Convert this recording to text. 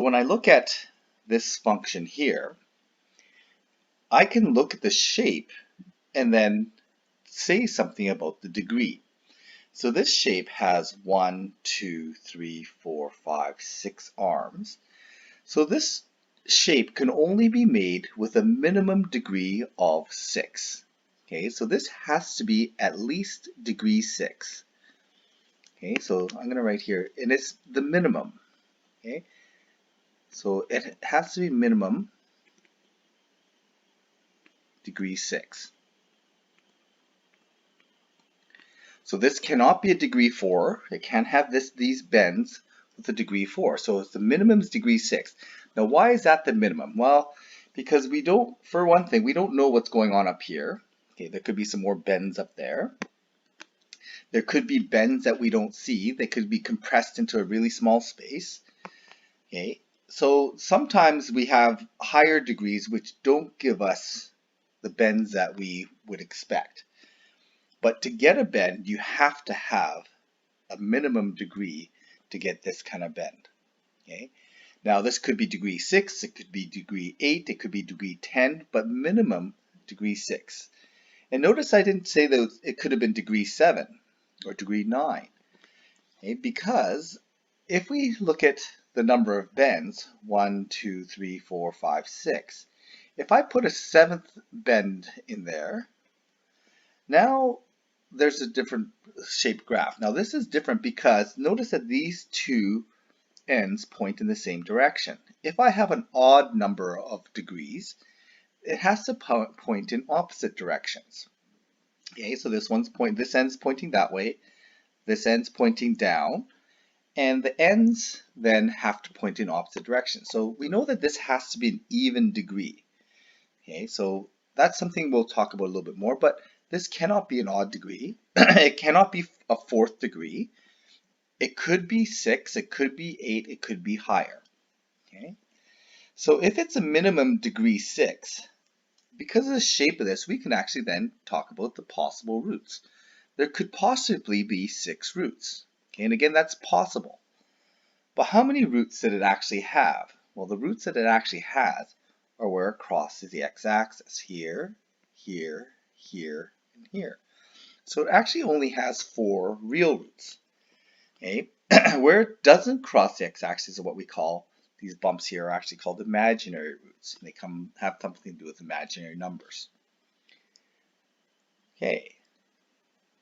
When I look at this function here, I can look at the shape and then say something about the degree. So this shape has 1, 2, 3, 4, 5, 6 arms. So this shape can only be made with a minimum degree of 6. Okay, so this has to be at least degree 6. Okay, so I'm going to write here, and it's the minimum. Okay, so it has to be minimum degree 6. So this cannot be a degree 4. It can't have these bends with a degree 4. So it's the minimum is degree 6. Now why is that the minimum? Well, because we don't, for one thing, we don't know what's going on up here. Okay, there could be some more bends up there. There could be bends that we don't see. They could be compressed into a really small space. Okay, so sometimes we have higher degrees which don't give us the bends that we would expect. But to get a bend, you have to have a minimum degree to get this kind of bend. Okay, now this could be degree 6, it could be degree 8, it could be degree 10, but minimum degree 6. And notice I didn't say that it could have been degree 7 or degree 9. Okay, because if we look at the number of bends, 1, 2, 3, 4, 5, 6, if I put a 7th bend in there, now there's a different shaped graph. Now this is different because notice that these two ends point in the same direction. If I have an odd number of degrees, it has to point in opposite directions. Okay, so this end's pointing that way, this end's pointing down, and the ends then have to point in opposite directions. So we know that this has to be an even degree. Okay, so that's something we'll talk about a little bit more, but this cannot be an odd degree. It cannot be a 4th degree. It could be 6, it could be 8, it could be higher. Okay, so if it's a minimum degree 6, because of the shape of this, we can actually then talk about the possible roots. There could possibly be 6 roots. Okay, and again, that's possible. But how many roots did it actually have? Well, the roots that it actually has are where it crosses the x-axis, here, here, here, and here. So it actually only has 4 real roots. Okay, where it doesn't cross the x-axis is what we call, these bumps here are actually called imaginary roots. And they have something to do with imaginary numbers. Okay,